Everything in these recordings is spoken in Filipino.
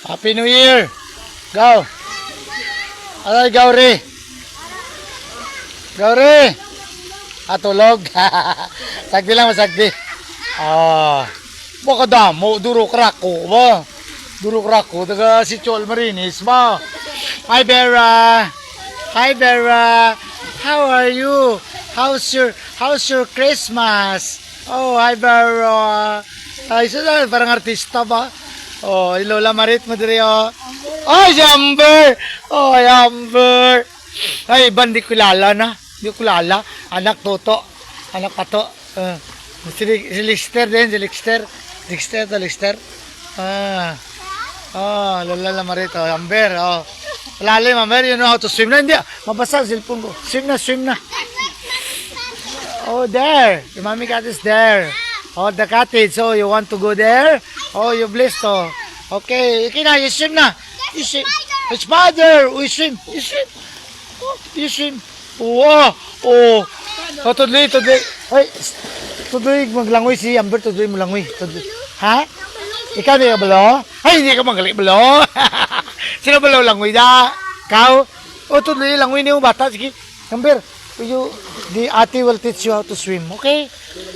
Happy New Year! Go! Aray, Gauri! Gauri! Tulog. Sagdi lang, masagdi. Baka damo, duro krako ba? Duro krako, taga si Chol Marinis ba? Hi, Vera! Hi, Vera! How are you? How's your Christmas? Oh, hi, Vera! Ay, saan? Parang artista ba? Oh, Lola Marit mo diri, oh. Oh, si Amber! Oh, Amber! Ay, iba hindi kilala na. Hindi ko kilala. Anak Toto. Anak Pato. Si Lister din, si Lister. Lister. Lola Marit, oh, Amber, oh. Lalim, Amber, you know how to swim na? Hindi, mabasa ang cellphone ko. Swim na. Oh, there. The mommy cat is there. Oh, the cottage. So, you want to go there? Oh, you blessed, oh. Okay, na, you swim na. You swim. Spider! You swim. Oh, you swim. Oh. Tudloy. Ay, tudloy maglangoy si Amber. Tudloy mo langoy. Ha? Ikaw di ka balo? Ay, hindi ka magaling balo. Sino balo langoy da? Kau? Oh, tudloy langoy niyo bata. Sige, Amber. The ate will teach you how to swim. Okay?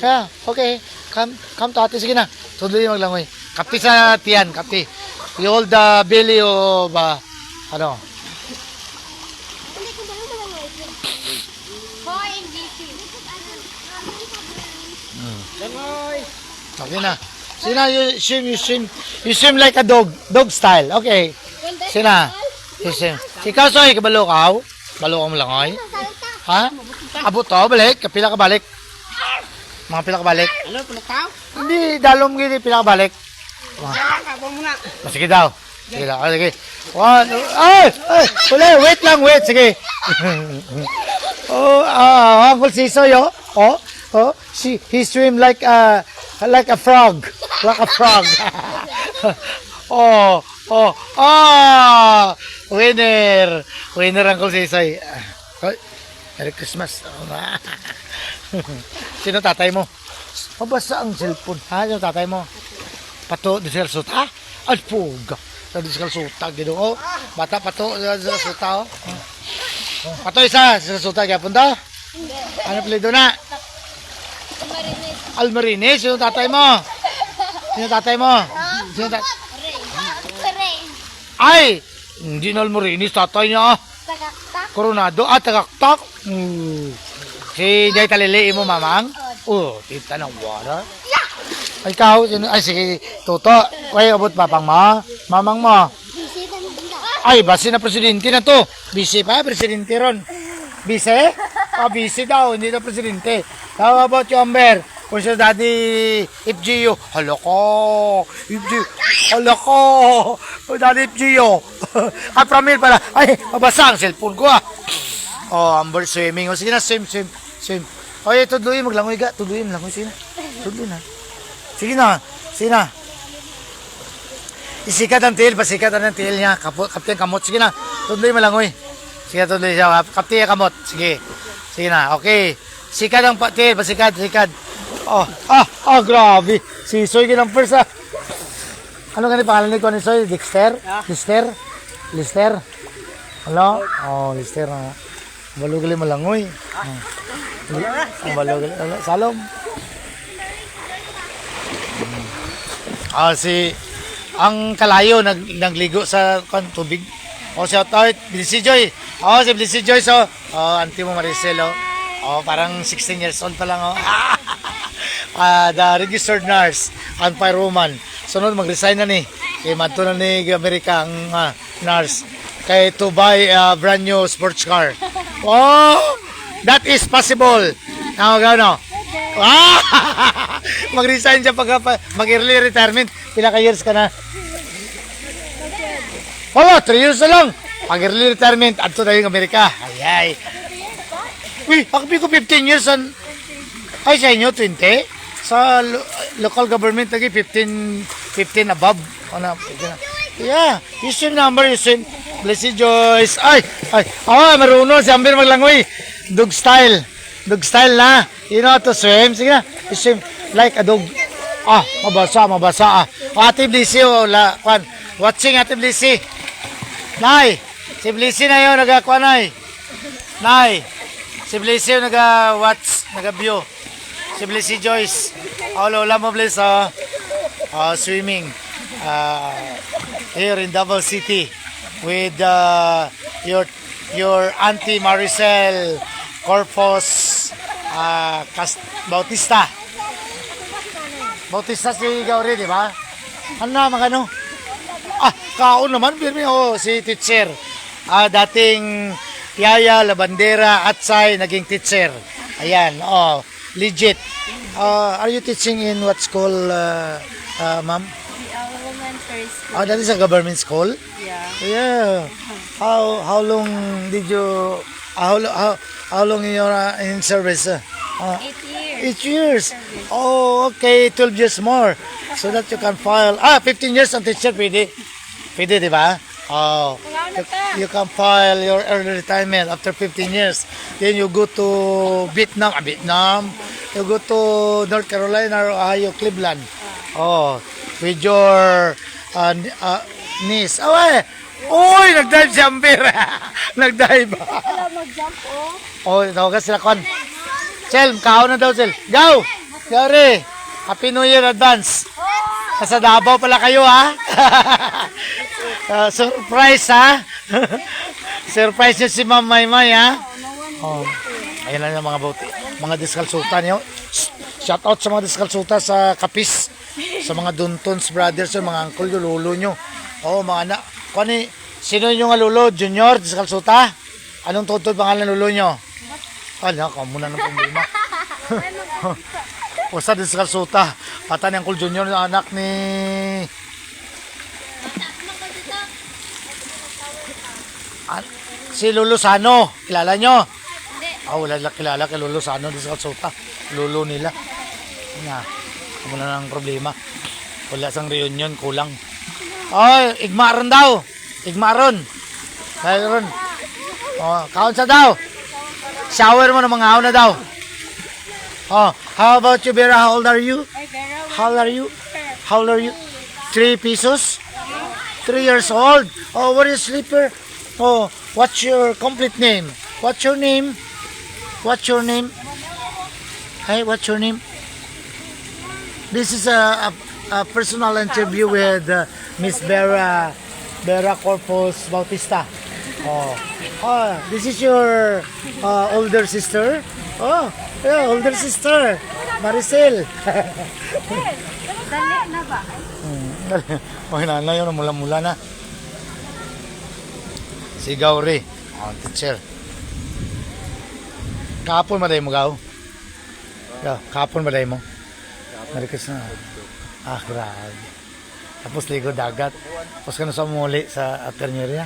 Yeah, okay. Come to ate. Sige na. Tudloy maglangoy. Kapti sa tiyan, kapti. You hold the belly of, ano? Okay na. Sina, you swim like a dog style. Okay. Sina, you swim. Ikaw, soy, kabalo ka? Balo ka mo langoy? Ha? Abot to, balik. Kapila ka balik. Mga pila ka balik. Ano, pulakaw? Hindi, dalom gini, pila ka balik. Sige daw. Sige. One, wait lang. Sige. Uncle Sisoy, oh. He swim like a frog. Winner Uncle Sisoy. Merry Christmas. Sino tatay mo? Mabasa ang cellphone. Ha? Sino tatay mo? Pato, di sila suta? Ay, puga. Di sila suta. Ginoo. Bata, pato, di sila suta. Pato isa, sila suta. Kaya punta? Ano pilido na? Almarines. Sino tatay mo? Ay! Hindi na Almarines. Tatay niya. Coronado. Tagaktak. Si Jay Talili mo, mamang? Tita ng water. Ikaw, sige, Toto. Kaya abot papang mo? Mamang mo? Ay, basi na presidente na to. Bisi pa, presidente ron. Bisi? Bisi daw, hindi na presidente. How about you, Amber? Kung siya daddy FGU. Haloko. Daddy FGU. Pramil pala. Ay, mabasa ang cellphone ko, Amber swimming. Sige na, swim. Oy, tudloy, maglangoy ga. Tudloy, maglangoy. Tudloy na. Sige na. Isikat ang tail, pasikat ang tail niya. Kapten kamot. Sige na. Tudloy malangoy. Sige, tudloy siya. Kapten kamot. Sige na. Okay. Sikat ang tail, pasikat. Grabe. Si Soy ginang first, Ano ganit pangalan ni Soy? Lister? Hello? Lister. Balugali malangoy. Balugali. Salom. Ang kalayo nagligo sa tubig. Shout out Blissy Joy. Si Blissy Joy auntie mo Maricel, parang 16 years old pa lang, the registered nurse and firewoman. Sunod mag-resign na ni. Kay madto na ni Amerika ang nurse kay to buy a brand new sports car. That is possible. Gano. Mag-resign siya mag-early retirement. Pila ka years ka na? 3 years na lang. Mag-early retirement. Adto tayo ng Amerika. Ay. Uy, ako ko 15 years. Ay, sa inyo, 20? Sa local government, lagi 15 above. Yeah. You swim number, you swim. Blessed Joyce. Ay. Marunong si Amber maglangoy. Dog style na. You know how to swim? Sige na. You swim like a dog. Mabasa. Ate Blissy, watching Ate Blissy. Nay, si Blissy na yun, nagakuha nay. Nay, si Blissy yung nag-watch, nag-view. Si Blissy Joyce. Lola mo, Bliss, swimming. Here in Davao City with your Auntie Maricel Corpus Bautista. Bautista si Gauri, di ba? Ano na, magano? Kaon naman, pirmi, si teacher. Dating Yaya Labandera Atsay, naging teacher. Ayan, legit. Are you teaching in what school, ma'am? Elementary school. That is a government school? Yeah. Yeah. How long did you, how long you're in service? 8 years. 8 years. Oh, okay. 12 years more. So that you can file. 15 years ang teacher, pwede. Pwede, di ba? You can file your early retirement after 15 years. Then you go to Vietnam. You go to North Carolina or Ohio, Cleveland. With your niece. Uy, nag-dive si Amber. Nag-dive. Wala mag-jump, oh. Tawagan sila kon. Sel, kaon na daw, Sel. Go! Sorry. Happy New Year advance. Sa Davao pala kayo, ha? Surprise, ha? Surprise nyo si Ma'am Maymay, ha? Ayun lang yung mga diskalsuta niyo. Shout out sa mga diskalsuta sa Kapis. Sa mga Duntons brothers, mga uncle, yung lolo nyo. Mga anak. Sino yung nga lolo? Junior, diskalsuta? Anong tutod pangalan lolo nyo? Ka muna ng problema. Usa diskalsuta. Pata ni Uncle Junior, anak ni... Si Lolo Sano. Kilala nyo? Wala kilala kay Lolo Sano, diskalsuta. Lolo nila. Muna ng problema. Wala sang reunion, kulang. Igmaron daw. Igmaron. Mayroon. Kaon sa daw. Shower mo ng mga haon na daw. How about you, Vera? How old are you? How old are you? How old are you? 3 pesos? 3 years old? What is sleeper? What's your complete name? What's your name? What's your name? Hey, what's your name? This is a personal interview with Miss Vera Corpus Bautista. This is your older sister. Yeah, older sister, Maricel. Dali na ba? Hinala yun, mula-mula na. Si Gauri, teacher. Kahapon ba tayo mo, Gaw? Kahapon ba tayo mo? Marikas na. Grabe. Tapos ligo dagat. Tapos ka na sa muli sa Aterneria.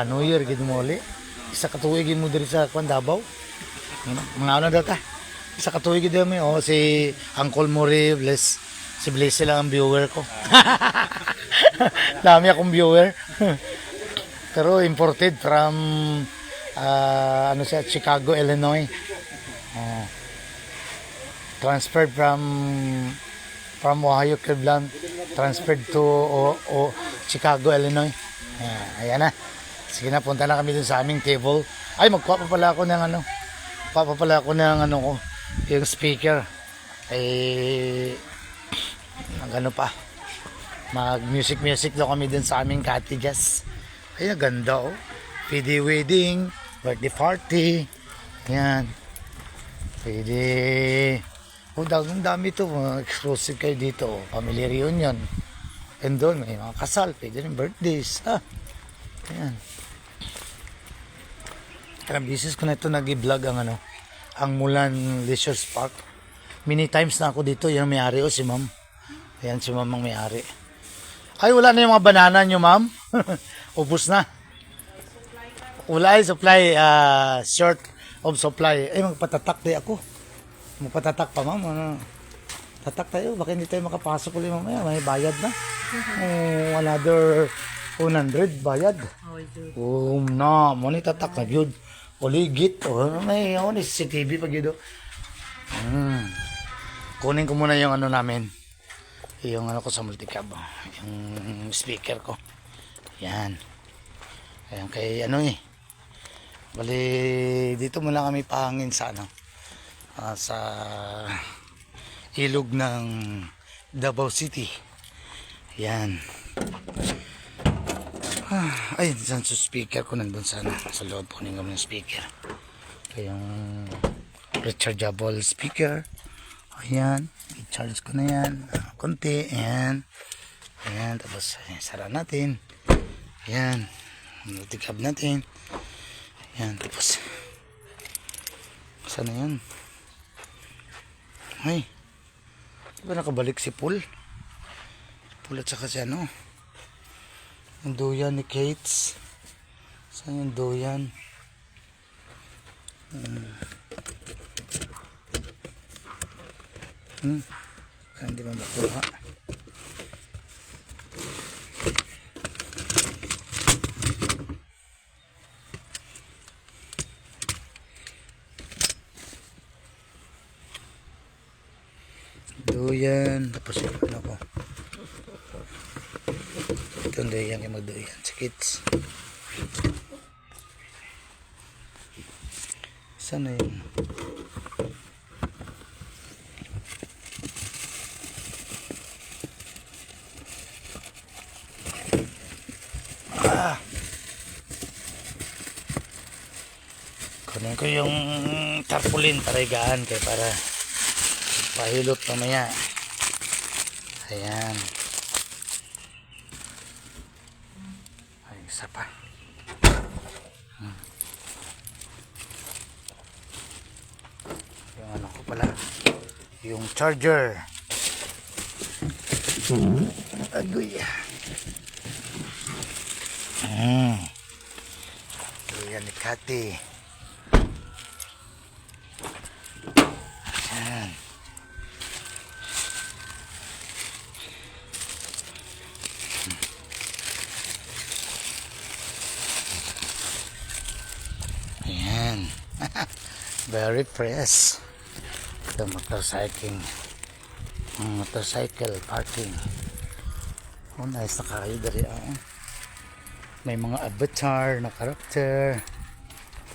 New Year, gid muli. Isa katuig mo diri sa Davao. Mga ano daw ta? Isa katuig gid mo. Si Uncle Mori, si Blessy lang ang viewer ko. Dami akong viewer. Pero imported from Chicago, Illinois. Transferred from Ohio, Cleveland, transferred to Chicago, Illinois. Ayan na. Sige na, punta na kami dun sa aming table. Magkuha pa pala ako ng yung speaker. Pa. Mag-music daw kami dun sa aming cottages. Ay, ganda, PD wedding, birthday party. Ayan. Pwede. Ang dami ito. Exclusive kayo dito. Family reunion. And doon, may mga kasal. Pwede rin birthdays. Ayan. Karang business ko na ito nag-vlog ang Mulan Leisure Park. Many times na ako dito. Yan may-ari si ma'am. Ayan si ma'am ang may-ari. Wala na yung mga banana nyo, ma'am. Ubus na. Wala ay supply. Short of supply. Magpatatak di ako. Magpatatak pa, ma'am. Tatak tayo. Baka hindi tayo makapasok ulit mamaya. May bayad na. Another 100 bayad. Muna tatak na yun. Uligit. May CCTV pag yun. Kunin ko muna yung namin. yung ano ko sa multicab, yung speaker ko. Yan. Ayan kay ano eh. Bali dito muna kami pahangin sa ano. Sa ilog ng Davao City. Yan. Ayun, sa speaker ko nandun sa loob po ng speaker. Yung rechargeable speaker. Ayan, i-charge ko na yan. Konti, ayan. Ayan, tapos ayan, sara natin. Ayan, multicab natin. Ayan, tapos sana yan. Ay, di ba nakabalik si Paul? Paul at saka si ano? Yung duyan ni Kates. Saan yung duyan? Hindi ba makuha? Duyan. Tapos yung ano ko. Itong duyan yung magduyan. Si Kates. Saan na yun? Kunin ko yung tarpaulin para igaan kaya para pahilot mamaya. Ayan. Ay, isa pa. Yung ano ko pala, yung charger. Agoy. Ayan ni Kati. Ayan. Ayan. Very fresh. The motorcycle parking. Oh, nice na kayo dari. May mga avatar na karakter.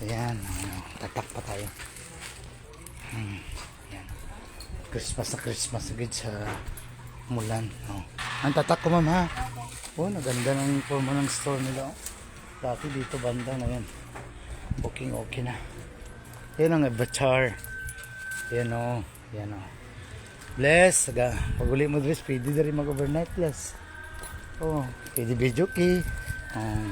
Ayan. Tatak pa tayo. Ayan. Christmas agad sa Mulan. Ang tatak ko, ma'am, ha? Oh, naganda ng forma ng store nila. Dati dito banda na yan. Okay na. Yan ang avatar. Yan o. Bless. Pag uli mo dress, pwede na rin mag-overnight bless. Oh, pwede video key.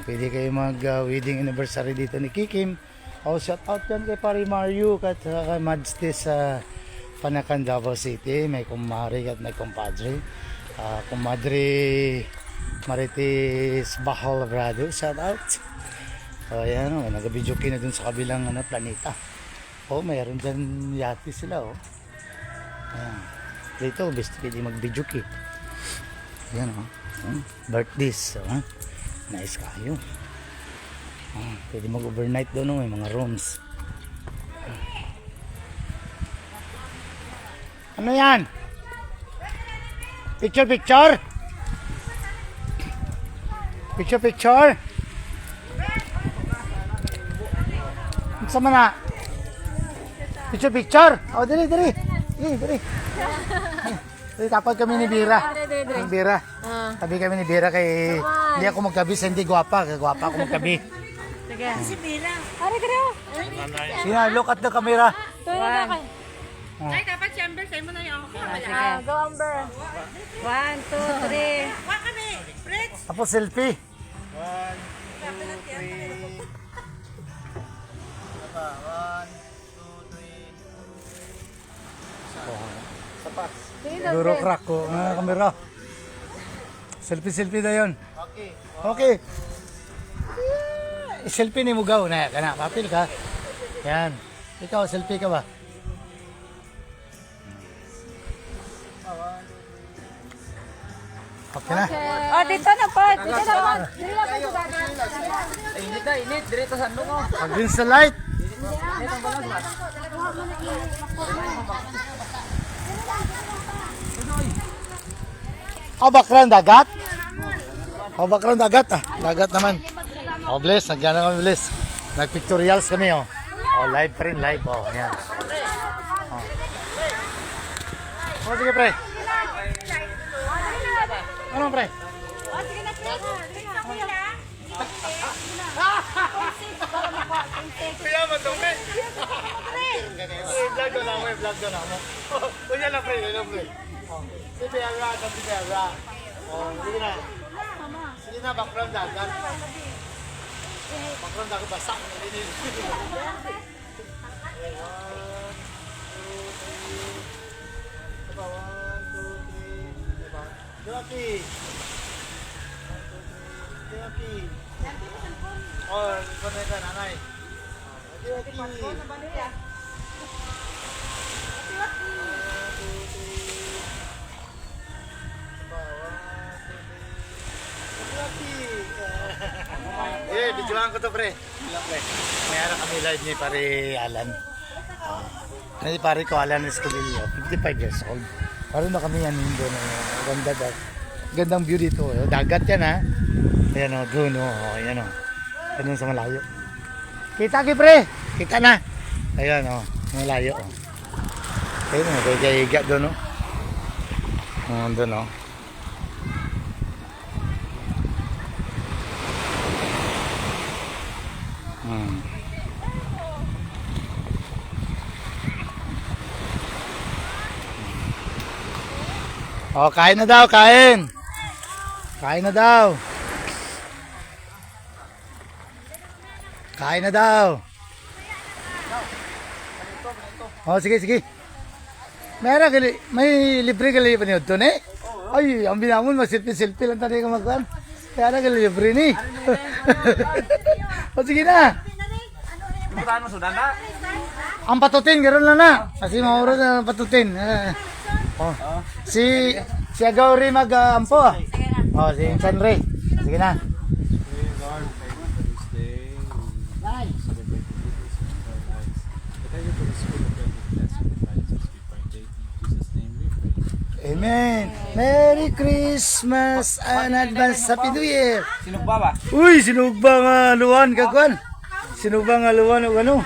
Pwede kayo mag-wedding anniversary dito ni Kikim. Shout out yan kay Pari Mario at kay Madste sa Panakan, Davao City. May kumari at may kumpadre. Kumadre Marites Bahal Labrado. Shout out. Ayan o, nag-video key na dun sa kabilang planeta. Mayroon dyan yati sila Ayan. Dito, best pwede mag-video key. Ayan birthdays. Nice kayo. Pwede mag-overnight doon. May mga rooms. Ano yan? Picture? Picture? Sama na? Picture? Dali. Tapos kami ni Bira. Tabi kami ni Bira kay hindi ako magtabi sa hindi gwapa. Gwapa ako magtabi. Sige. Si Bira. Pare ka rin. Sina, look at the camera. Ay, dapat chamber sa'yo mo na yung ako. Go, Amber. 1, 2, 3. Wak kami. Fritz. Tapos selfie. 1, 2, 3. Apa? 1, 2, 3. Duro crack ko. Kamera. Selfie na yun. Okay. Selfie ni Mugaw na. Papil ka. Yan. Ikaw, selfie ka ba? Okay na. Dito na po. Init. Dirito sa lungo. Pag-green sa light. Oh, background dagat? Oh, background dagat ah. Dagat naman. Oh, bless. Nagyan na kami, bless. Nag-pictorials kami, oh. Oh, live pa rin, live. Oh, ayan. Oh. Oh, sige, pre. Ano, pre? Kuya, madumi. Vlog ko na mo, vlog ko na mo. Kuya lang, pre. Kuya lang, pre. Si Bella, si Bella. Oh, sige na. Sige na, background dagat. Background dagat, basak. Joki. Joki. Oh, konek ka nanay. Joki. Eh, videoan ko to, pre. Ilang, pre. May anak kami live ni pare Alan. Ni pare ko Alan Escobillo, 55 years old. Parang na kami yan doon. Ganda daw. Gandang view dito. Dagat yan, ha. Ayan, o. Doon, o. Ayan, o. Doon sa malayo. Kita, pre. Kita na. Ayan, o. Malayo, o. Ayun, o. Kaya higa doon, o. Doon, o. Oh, kain na daw, kain. Kain na daw. Kain na daw. Oh, sige, sige. Meron gali, may libre gali pa niyo doon eh. Ay, ang binamon, mag-selfie lang tayo kumagkuhan. Kaya gali libre ni. Oh, sige na. Pupuntahan mo Sudan na? Ang patutin, gano'n lang na. Kasi mauro na ang patutin. Oh. Si Agaw rin mag-ampo. Oh, si Insan Ray. Sige na. Amen. Merry Christmas and advance Happy New Year. Sinugba ba? Uy, sinugba nga luwan kagwan. Sinugba nga luwan o ano.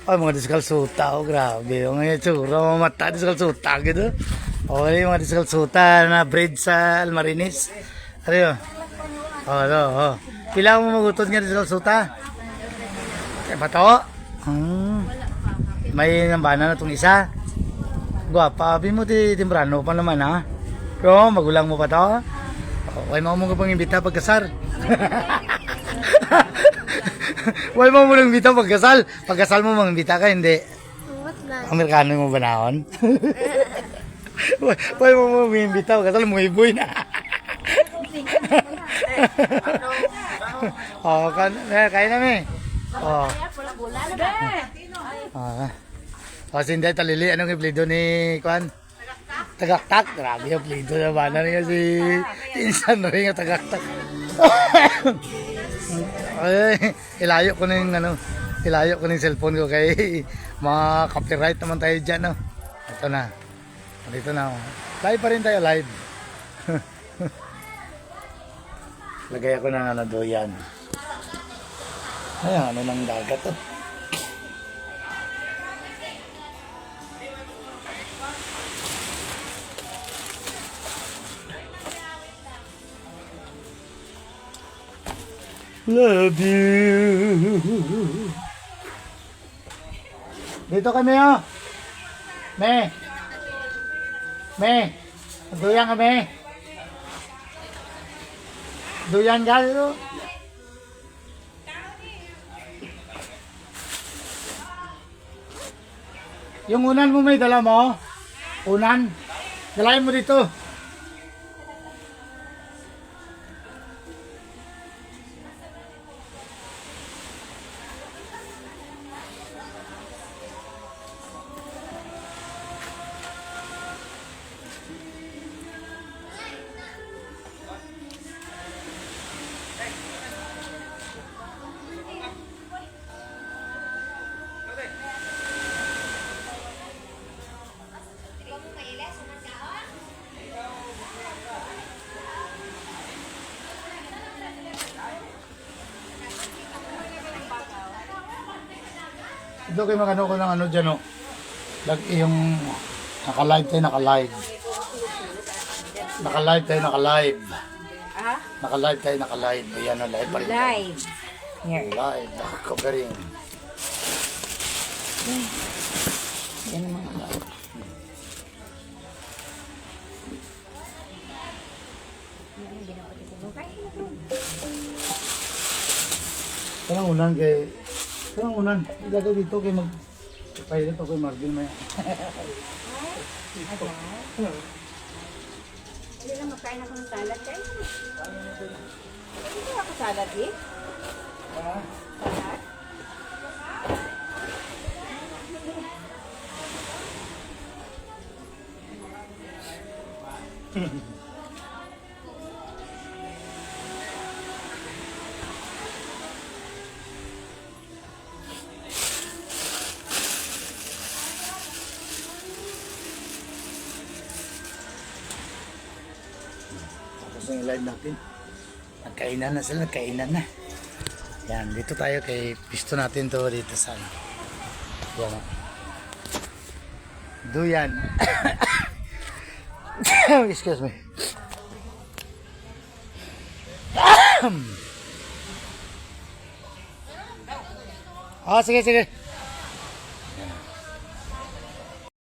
Ay, mga diskalsuta, oh, grabe. Yung mga tsura, mga mata, diskalsuta, gitu. O, yung mga diskalsuta na bread sa Almarinis. Ano yun? O, ano, o. Pila mo magutot nga diskalsuta? Eh, bato? May nambana na itong isa. Guwapa, abi mo ti timbrano pa naman, ha? Pero, magulang mo pa to? O, ay mo pang imbita pagkasar. Why mo nang imbita pagkasal? Pagkasal mo mangimbita ka, hindi? Amerikano mo ba naon? Why mo mangimbita pagkasal mo iboy na? Oh, kain namin. Oh. Oh, sinday talili, anong iplido ni Kwan? Tagaktak. Grabe yung plido na ba na niya si Insan rin yung tagaktak. Ay, ilayo ko na yung ilayo ko na yung cellphone ko kay mga copyright naman tayo dyan, no? Ito na. Dito na. Live pa rin tayo, live. Lagay ako ng doyan. Ay, ano ng dagat to? Love you. Dito kami, oh. Me. Duyan kami. Duyan ka dito. Yung unan mo may dala mo? Unan? Dalayan mo dito. Dito kayo magano ko ng ano dyan, oh. Yung naka-live tayo, naka-live. Naka-live tayo, naka-live. Ah? Naka-live tayo, naka-live. Ayan, oh, live pa rin. Live. Here. Live, covering. Yan naman. Parang unan kay... Parang unan. Ilagay dito kay mag... Pilot ako kay Marvin Maya. Hindi lang magkain ako ng salad kayo. Hindi ako salad eh. Salad? Tapos yung live natin. Nagkainan na sila, nagkainan na. Yan, dito tayo kay pisto natin to dito sa ano. Yan o. Duyan. Excuse me. Ah, sige, sige.